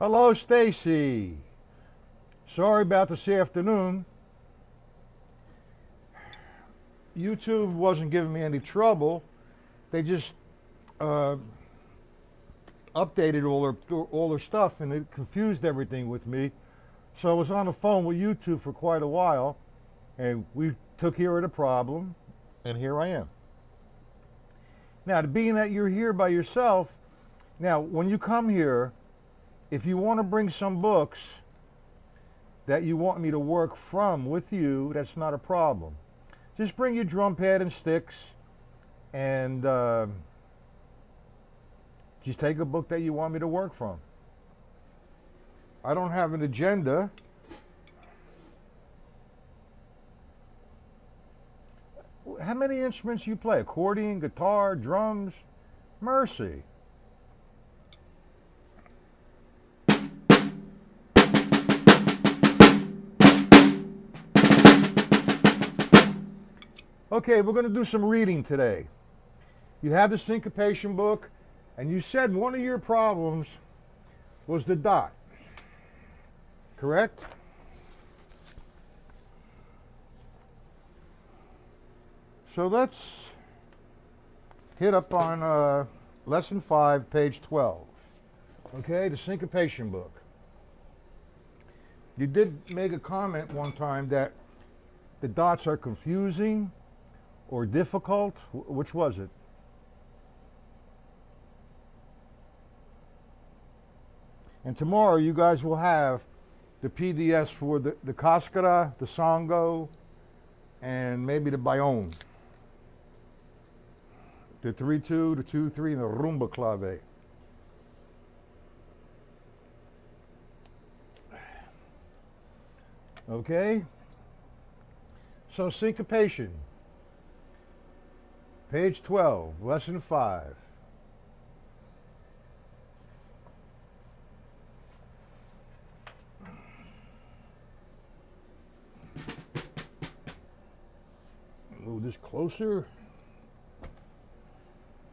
Hello, Stacy. Sorry about this afternoon. YouTube wasn't giving me any trouble. They just updated all their stuff, and it confused everything with me. So I was on the phone with YouTube for quite a while, and we took care of the problem, and here I am. Now, being that you're here by yourself, now when you come here, if you want to bring some books that you want me to work from with you, that's not a problem. Just bring your drum pad and sticks, and just take a book that you want me to work from. I don't have an agenda. How many instruments you play? Accordion, guitar, drums? Mercy. Okay, we're going to do some reading today. You have the syncopation book, and you said one of your problems was the dot. Correct? So let's hit up on lesson 5, page 12. Okay, the syncopation book. You did make a comment one time that the dots are confusing or difficult. Which was it? And tomorrow you guys will have the PDFs for the cascara, the songo, and maybe the bayonne. The 3-2, the 2-3, and the rumba clave. Okay? So syncopation. Page 12, lesson 5. Move this closer.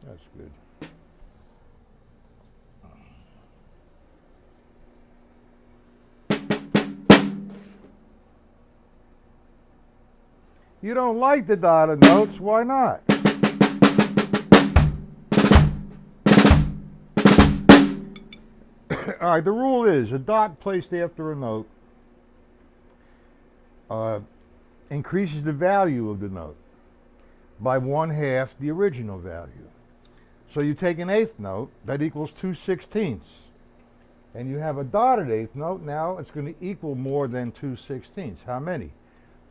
That's good. You don't like the dotted notes, why not? All right, the rule is a dot placed after a note increases the value of the note by 1/2 the original value. So you take an eighth note, that equals 2/16. And you have a dotted eighth note, now it's going to equal more than 2/16. How many?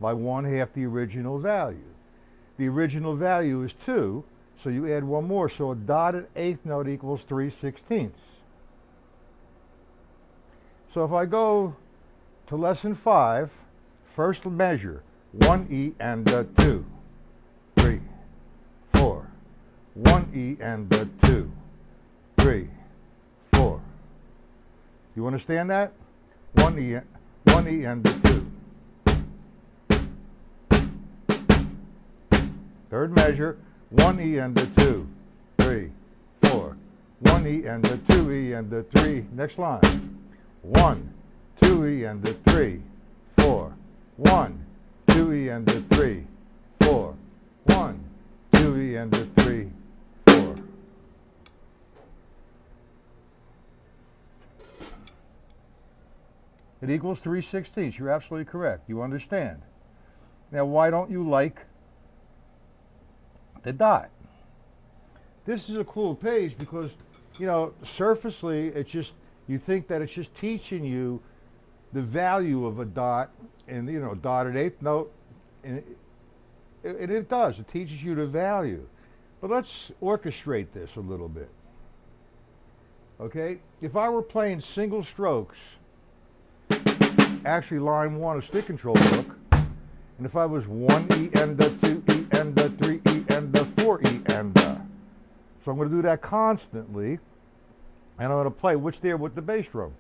By 1/2 the original value. The original value is 2, so you add one more, so a dotted eighth note equals 3/16. So if I go to lesson 5, first measure, 1E and a 2, 3, 4, 1E and a 2, 3, 4. You understand that? 1E and a 2. Third measure, 1E and a 2, 3, 4, 1E and a 2E and a 3. Next line. 1, 2E and a 3, 4, 1, 2E and a 3, 4, 1, 2E and a 3, 4. It equals 3/16. You're absolutely correct. You understand. Now, why don't you like the dot? This is a cool page because, you know, surfacely, it's just, you think that it's just teaching you the value of a dot and, you know, dotted eighth note, and it does. It teaches you the value. But let's orchestrate this a little bit. Okay? If I were playing single strokes, actually line 1 of stick control book, and if I was 1E and a 2E and a 3E and a 4E and a. So I'm going to do that constantly. And I'm going to play which there with the bass drum.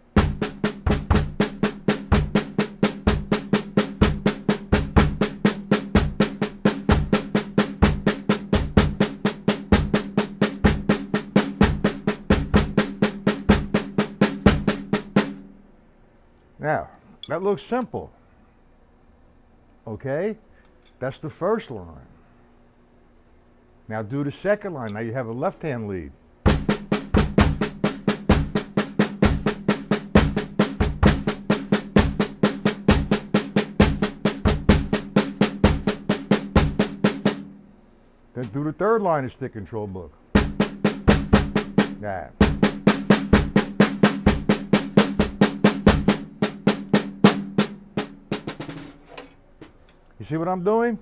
That looks simple. Okay? That's the first line. Now do the second line. Now you have a left-hand lead. Then do the third line of stick control book. That. You see what I'm doing?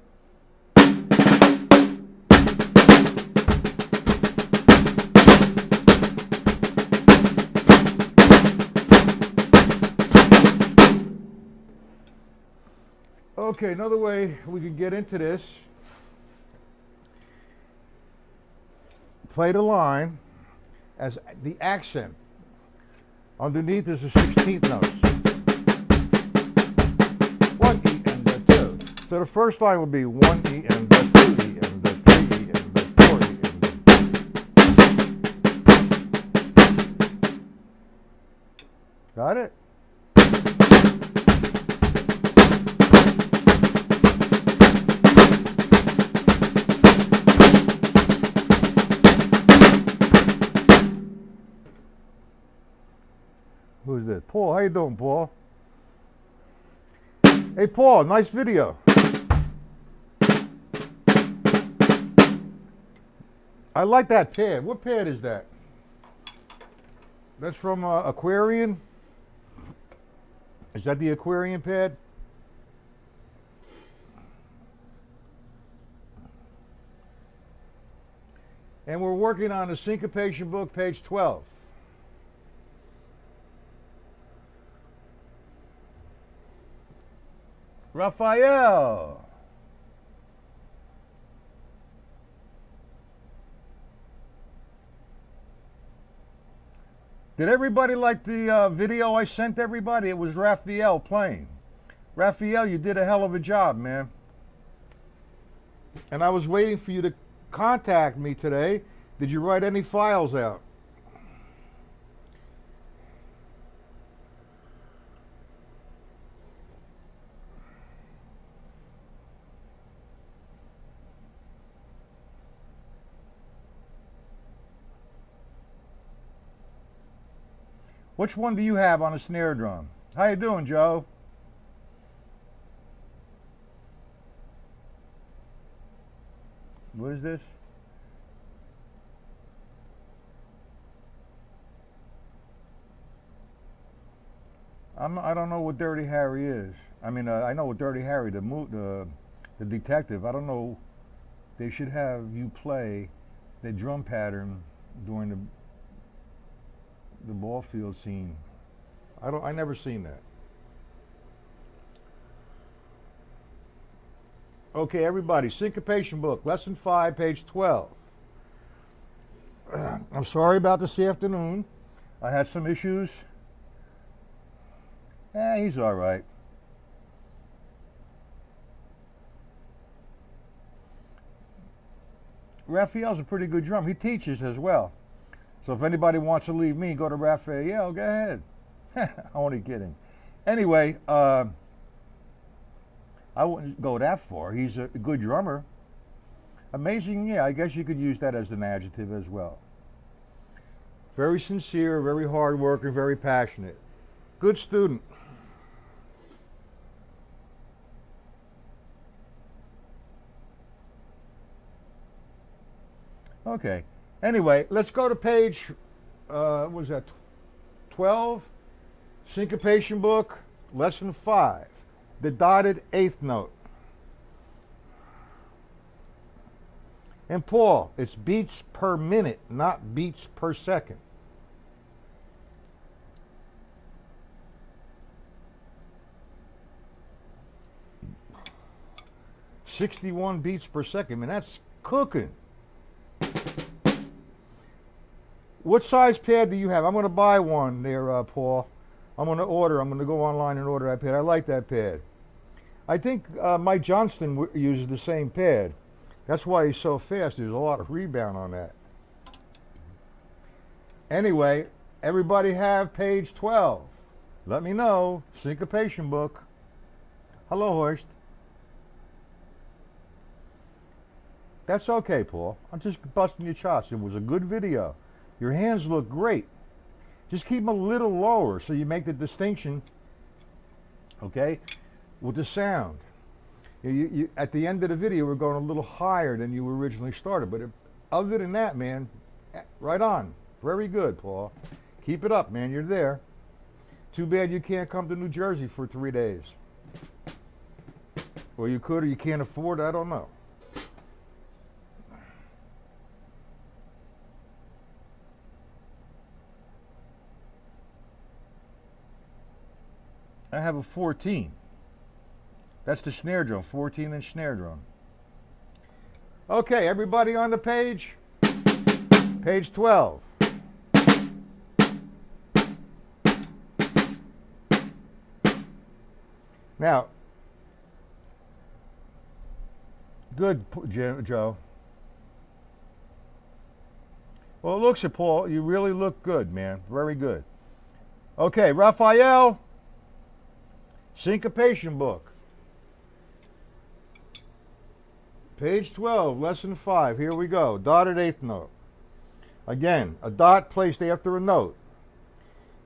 Okay, another way we can get into this. Play the line as the accent. Underneath is the 16th notes. 1 E and the 2. So the first line would be 1 E and the 2 E and the 3 E and the 4 E and the... Got it? Who's this? Paul, how you doing, Paul? Hey, Paul, nice video. I like that pad. What pad is that? That's from Aquarian? Is that the Aquarian pad? And we're working on the syncopation book, page 12. Raphael. Did everybody like the video I sent everybody? It was Raphael playing. Raphael, you did a hell of a job, man. And I was waiting for you to contact me today. Did you write any files out? Which one do you have on a snare drum? How you doing, Joe? What is this? I don't know what Dirty Harry is. I mean, I know what Dirty Harry, the detective. I don't know. They should have you play the drum pattern during the ball field scene. I never seen that. Okay, everybody, syncopation book, lesson 5, page 12. I'm sorry about this afternoon. I had some issues. He's all right. Raphael's a pretty good drummer. He teaches as well. So if anybody wants to leave me, go to Raphael, go ahead. I'm only kidding. Anyway, I wouldn't go that far. He's a good drummer. Amazing, yeah, I guess you could use that as an adjective as well. Very sincere, very hardworking, very passionate. Good student. Okay. Anyway, let's go to page, what was that, 12? Syncopation book, lesson 5, the dotted 8th note. And Paul, it's beats per minute, not beats per second. "61 beats per second, man, that's cooking. What size pad do you have? I'm going to buy one there, Paul. I'm going to go online and order that pad. I like that pad. I think Mike Johnston uses the same pad. That's why he's so fast. There's a lot of rebound on that. Anyway, everybody have page 12, Let me know. Syncopation book. Hello, Horst. That's okay, Paul. I'm just busting your chops. It was a good video. Your hands look great. Just keep them a little lower so you make the distinction, okay, with the sound. At the end of the video, we're going a little higher than you originally started. But other than that, man, right on. Very good, Paul. Keep it up, man. You're there. Too bad you can't come to New Jersey for 3 days. Or you could, or you can't afford, I don't know. I have a 14. That's the snare drum, 14-inch snare drum. Okay, everybody on the page? Page 12. Now, good, Joe. Well, it looks at Paul. You really look good, man. Very good. Okay, Raphael. Syncopation book. Page 12, lesson 5. Here we go. Dotted eighth note. Again, a dot placed after a note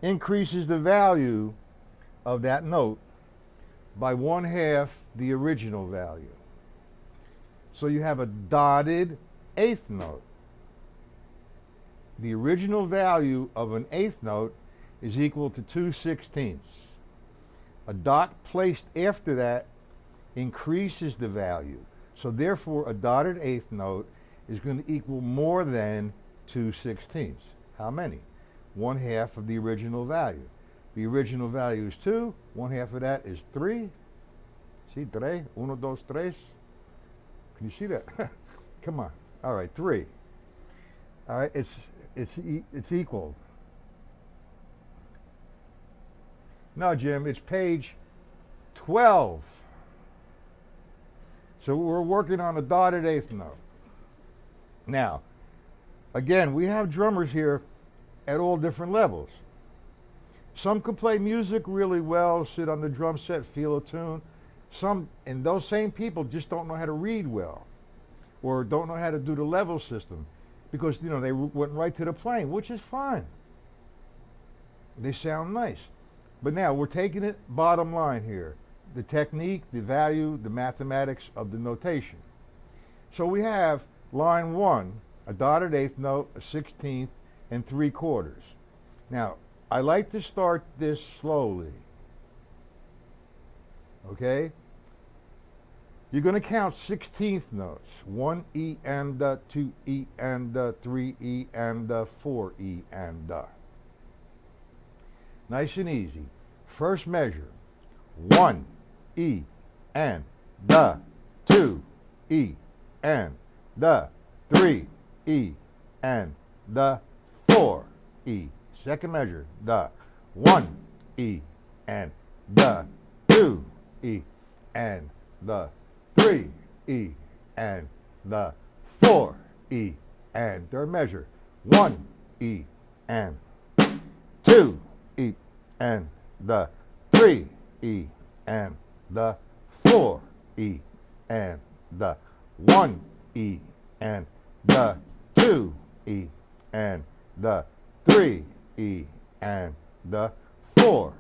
increases the value of that note by 1/2 the original value. So you have a dotted eighth note. The original value of an eighth note is equal to 2/16. A dot placed after that increases the value. So therefore, a dotted eighth note is going to equal more than 2/16. How many? 1/2 of the original value. The original value is 2. 1/2 of that is 3. See, 3. 1, 2, 3. Can you see that? Come on. All right, 3. All right, it's equal. No, Jim, it's page 12. So we're working on a dotted eighth note. Now, again, we have drummers here at all different levels. Some can play music really well, sit on the drum set, feel a tune. Some, and those same people just don't know how to read well, or don't know how to do the level system, because they went right to the playing, which is fine. They sound nice. But now we're taking it bottom line here. The technique, the value, the mathematics of the notation. So we have line 1, a dotted eighth note, a 16th, and 3/4. Now, I like to start this slowly. Okay? You're going to count 16th notes. 1 E and 2 E and 3 E and 4 E and. Nice and easy. First measure. 1 E and 2 E and 3 E and 4 E. Second measure. 1 E and 2 E and 3 E and 4 E and third measure. 1 E and 2 E and 3 E and 4 E and 1 E and 2 E and 3 E and 4.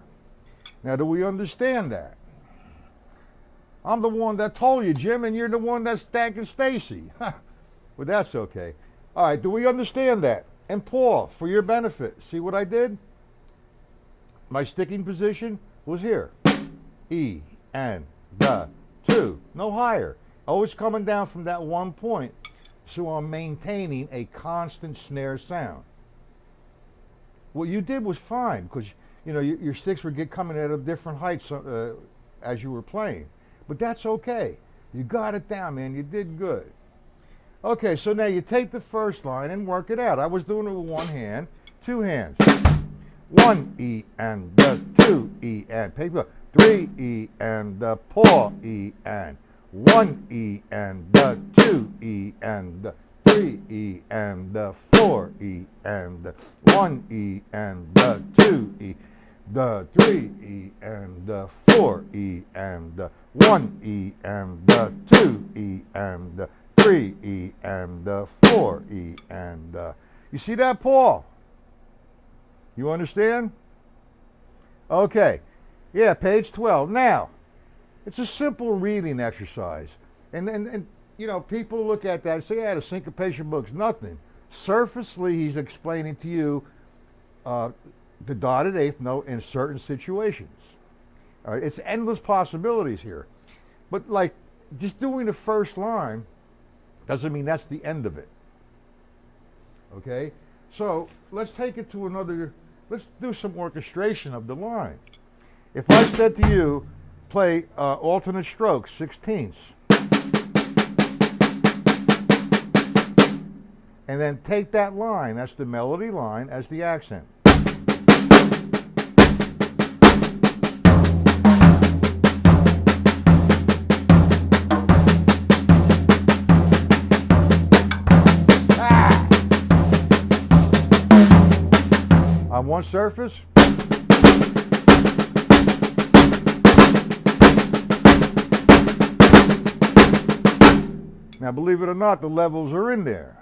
Now, do we understand that? I'm the one that told you, Jim, and you're the one that's thanking Stacy. But that's okay. All right, do we understand that? And Paul, for your benefit, see what I did? My sticking position was here. E and 2. No higher. Always coming down from that one point. So I'm maintaining a constant snare sound. What you did was fine, because your sticks were coming at a different heights as you were playing. But that's okay. You got it down, man. You did good. Okay, so now you take the first line and work it out. I was doing it with one hand, two hands. 1 E and 2 E and. Take the 3 E and 4 E and. 1 E and 2 E and 3 E and 4 E and 1 E and 2 E. the 3E and the 4E and the 1E and the 2E and the 3E and the 4E and you see that, Paul? You understand? Okay. Yeah, page 12. Now, it's a simple reading exercise. And you know, people look at that and say, yeah, the syncopation book's nothing. Surfacely, he's explaining to you the dotted eighth note in certain situations. All right, it's endless possibilities here. But like, just doing the first line doesn't mean that's the end of it. Okay? So, let's take it to another, let's do some orchestration of the line. If I said to you, play alternate strokes, 16ths, and then take that line, that's the melody line, as the accent. On one surface. Now, believe it or not, the levels are in there.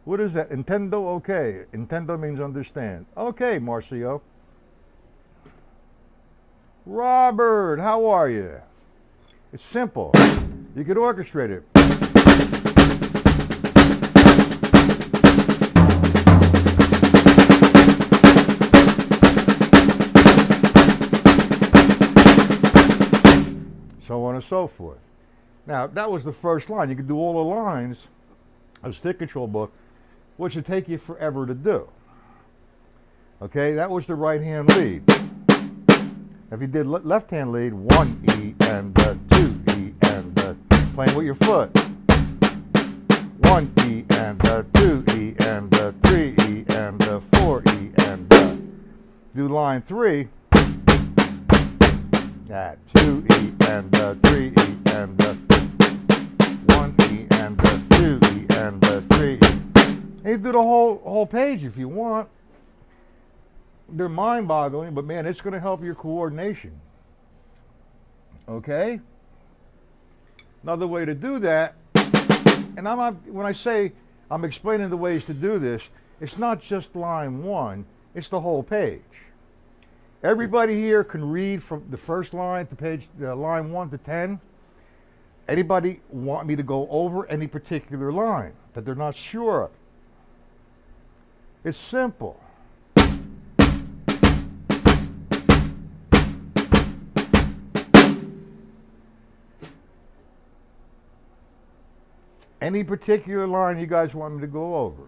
What is that? Intendo? Okay. Intendo means understand. Okay, Marcio. Robert, how are you? It's simple. You could orchestrate it. So on and so forth. Now, that was the first line. You could do all the lines of a stick control book, which would take you forever to do. Okay, that was the right hand lead. If you did left hand lead, 1E and 2E and playing with your foot. 1E and 2E and 3E and 4E and do line 3. That 2E and 3E and 1E and 2E and 3E. And you do the whole page if you want. They're mind-boggling, but man, it's going to help your coordination. Okay? Another way to do that, and when I say I'm explaining the ways to do this, it's not just line 1, it's the whole page. Everybody here can read from the first line to page line 1 to 10. Anybody want me to go over any particular line that they're not sure of? It's simple. Any particular line you guys want me to go over?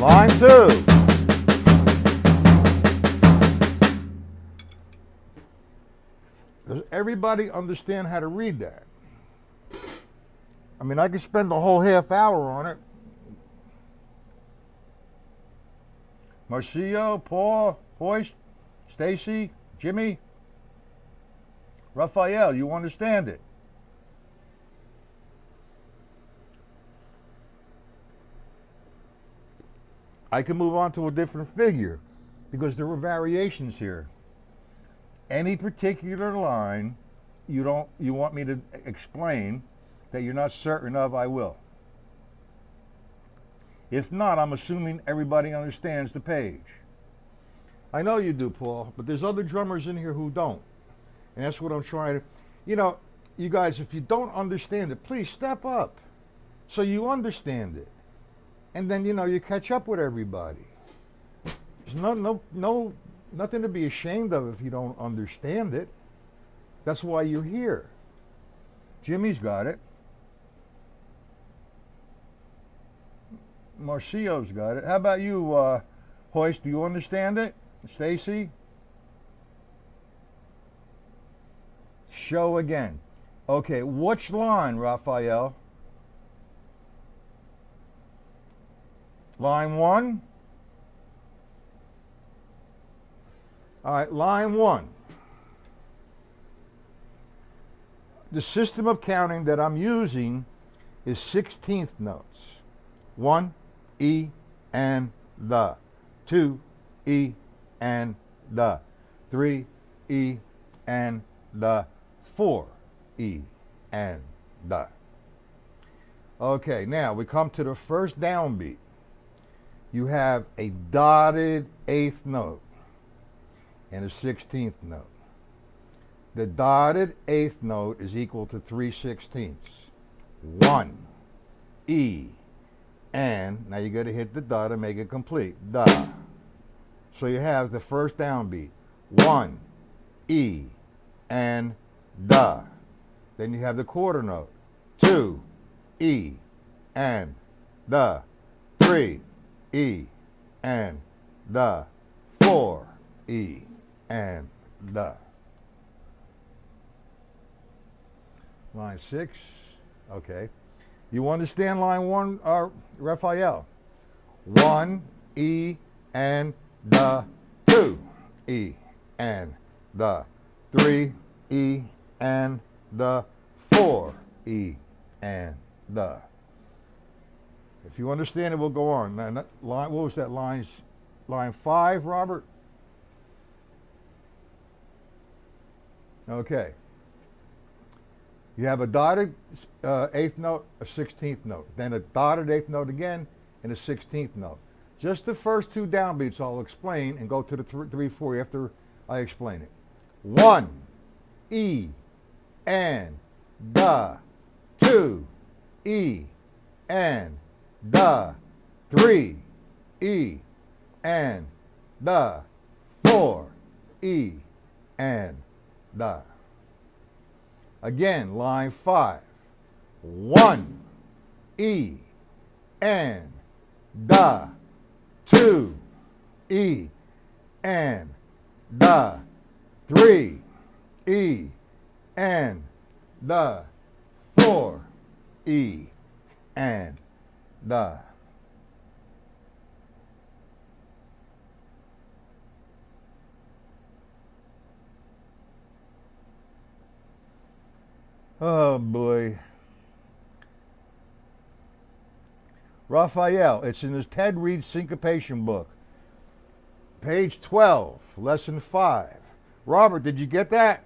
Line 2. Does everybody understand how to read that? I mean, I could spend a whole half hour on it. Marcio, Paul, Hoist, Stacy, Jimmy, Raphael, you understand it? I can move on to a different figure because there were variations here. Any particular line you want me to explain that you're not certain of, I will. If not, I'm assuming everybody understands the page. I know you do, Paul, but there's other drummers in here who don't. And that's what I'm trying to, you know, you guys, if you don't understand it, please step up so you understand it. And then, you know, you catch up with everybody. There's nothing to be ashamed of if you don't understand it. That's why you're here. Jimmy's got it. Marcio's got it. How about you, Hoist? Do you understand it? Stacy? Show again. Okay, which line, Raphael? Line 1? All right, line 1. The system of counting that I'm using is 16th notes. 1, E, and the. 2, E, and the. 3, E, and the. 4, E, and the. Okay, now we come to the first downbeat. You have a dotted 8th note and a 16th note. The dotted 8th note is equal to 3/16. 1, E, and, now you got to hit the dot and make it complete. Da. So you have the first downbeat. 1, E, and da. Then you have the quarter note. 2, E, and the. 3, E, and the. 4, E, and the. Line 6, okay. You understand line 1, Raphael? 1, E, and the. 2, E, and the. 3, E, and the. 4, E, and the. If you understand it, we'll go on. Now, line, what was that? Line 5, Robert? Okay. You have a dotted 8th note, a 16th note, then a dotted 8th note again, and a 16th note. Just the first 2 downbeats I'll explain and go to the 3, 4 after I explain it. 1, E, and the. 2, E, and the. 3, E, and the. 4, E, and the. Again, line 5. 1, E, and the. 2, E, and the. 3, E, and the. 4, E, and the. Oh boy. Raphael, it's in this Ted Reed syncopation book. Page 12, lesson 5. Robert, did you get that?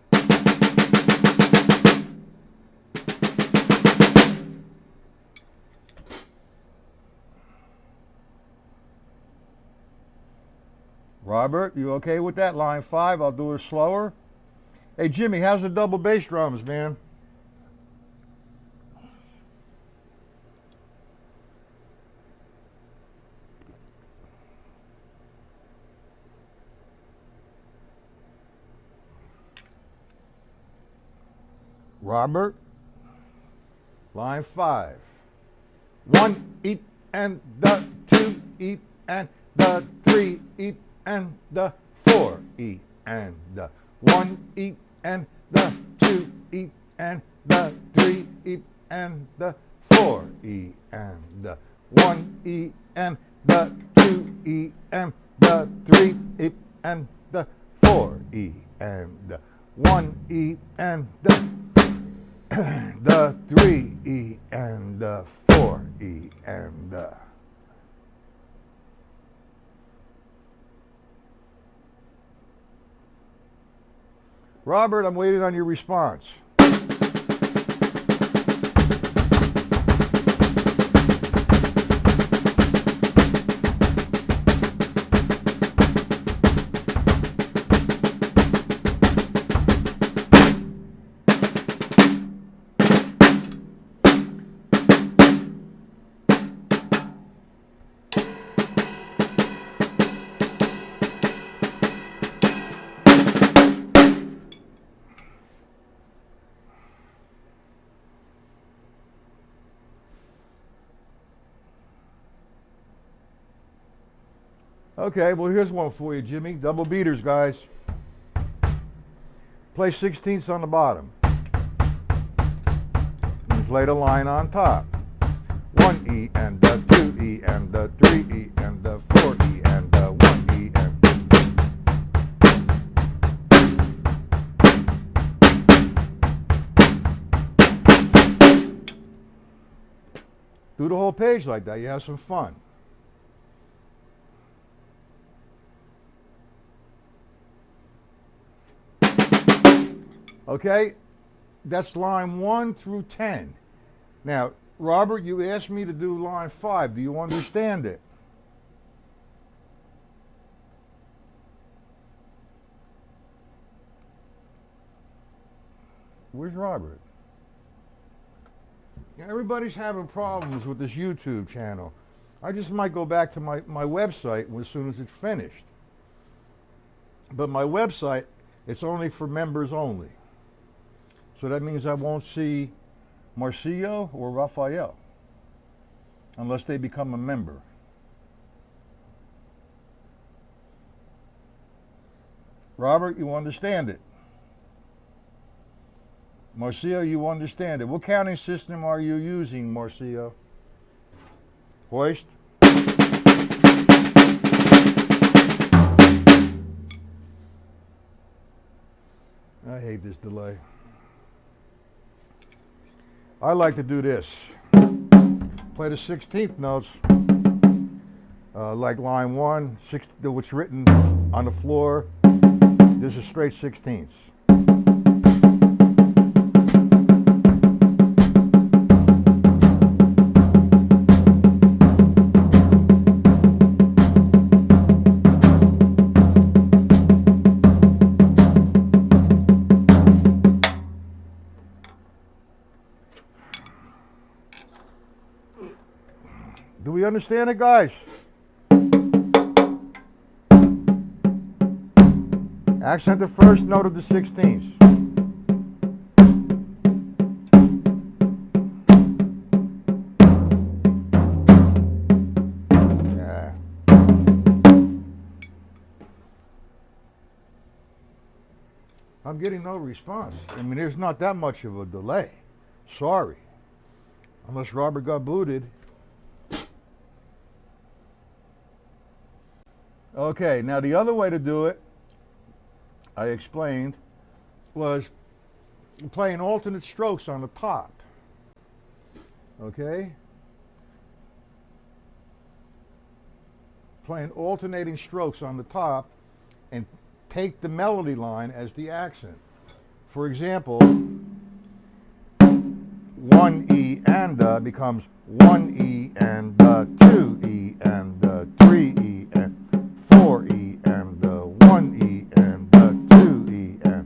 Robert, you okay with that? Line 5, I'll do it slower. Hey Jimmy, how's the double bass drums, man? Robert, line 5. 1, E, and the. 2, E, and the. 3, E, and the. 4, E, and the. 1, E, and the. 2, E, and the. 3, E, and the. 4, E, and the. 1, E, and the. 2, E, and the. 3, E, and the. 4, E, and the. 1, E, and the. The 3, E, and the 4, E, and the. Robert, I'm waiting on your response. Okay, well here's one for you, Jimmy. Double beaters, guys. Play 16ths on the bottom. And play the line on top. 1 E and the 2 E and the 3 E and the 4 E and the 1 E and Do the whole page like that. You have some fun. Okay, that's line 1 through 10. Now, Robert, you asked me to do line 5. Do you understand it? Where's Robert? Everybody's having problems with this YouTube channel. I just might go back to my website as soon as it's finished. But my website, it's only for members only. So that means I won't see Marcio or Raphael unless they become a member. Robert, you understand it? Marcio, you understand it. What counting system are you using, Marcio? Hoist? I hate this delay. I like to do this. Play the 16th notes, like line 1, what's written on the floor. This is straight 16ths. Do we understand it, guys? Accent the first note of the 16ths. Yeah. I'm getting no response. I mean, there's not that much of a delay. Sorry. Unless Robert got booted. Okay, now the other way to do it, I explained, was playing alternate strokes on the top. Okay? Playing alternating strokes on the top and take the melody line as the accent. For example, 1E and becomes 1E and 2E and 3E and 4E and 1E and 2E and.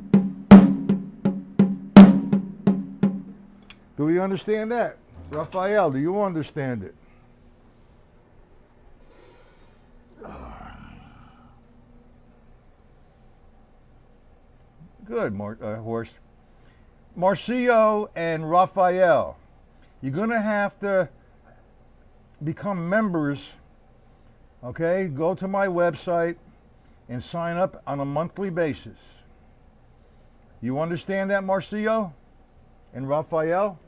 Do we understand that? Raphael, do you understand it? Good, Horst. Marcio and Raphael, you're going to have to become members. Okay, go to my website and sign up on a monthly basis. You understand that, Marcio and Raphael?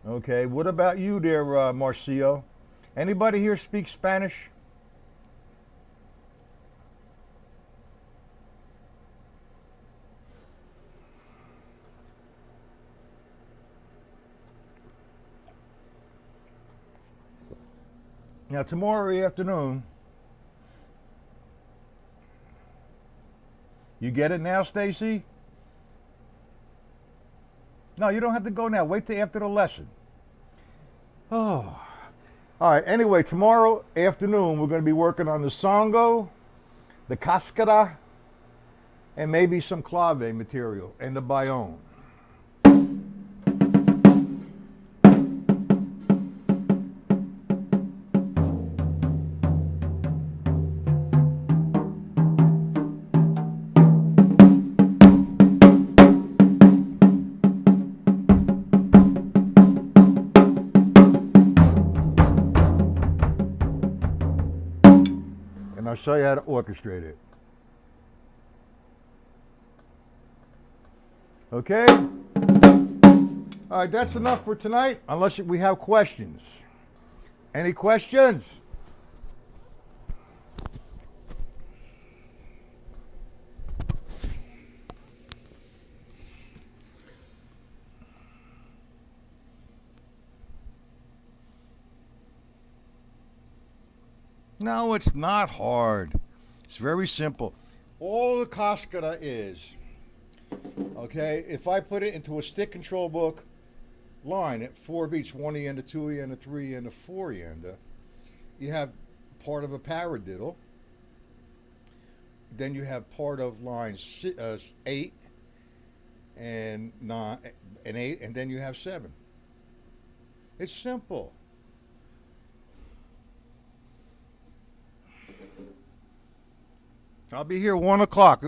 Okay, what about you there, Marcio? Anybody here speak Spanish? Now, tomorrow afternoon, you get it now, Stacy? No, you don't have to go now. Wait till after the lesson. Oh. All right, anyway, tomorrow afternoon, we're going to be working on the songo, the cascara, and maybe some clave material, and the bayonne. I'll show you how to orchestrate it. Okay? All right, that's enough for tonight, unless we have questions. Any questions? No, it's not hard. It's very simple. All the Cascara is, okay, if I put it into a stick control book line at 4 beats, 1 enda, 2 enda, 3 enda, 4 enda, you have part of a paradiddle. Then you have part of line 8 and 9 and 8, and then you have 7. It's simple. I'll be here 1 o'clock.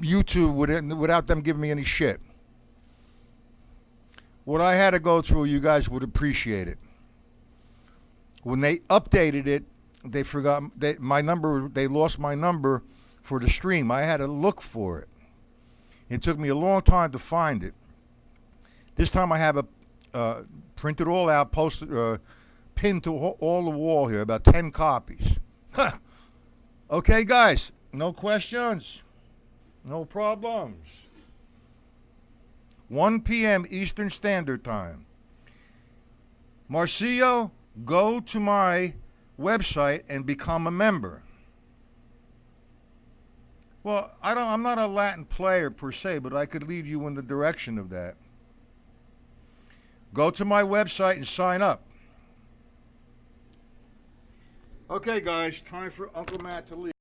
YouTube without them giving me any shit. What I had to go through, you guys would appreciate it. When they updated it, they forgot my number. They lost my number for the stream. I had to look for it. It took me a long time to find it. This time I have it printed all out, posted, pinned to all the wall here, about 10 copies. Okay, guys, no questions, no problems. 1 p.m. Eastern Standard Time. Marcio, go to my website and become a member. Well, I'm not a Latin player per se, but I could lead you in the direction of that. Go to my website and sign up. Okay, guys, time for Uncle Matt to leave.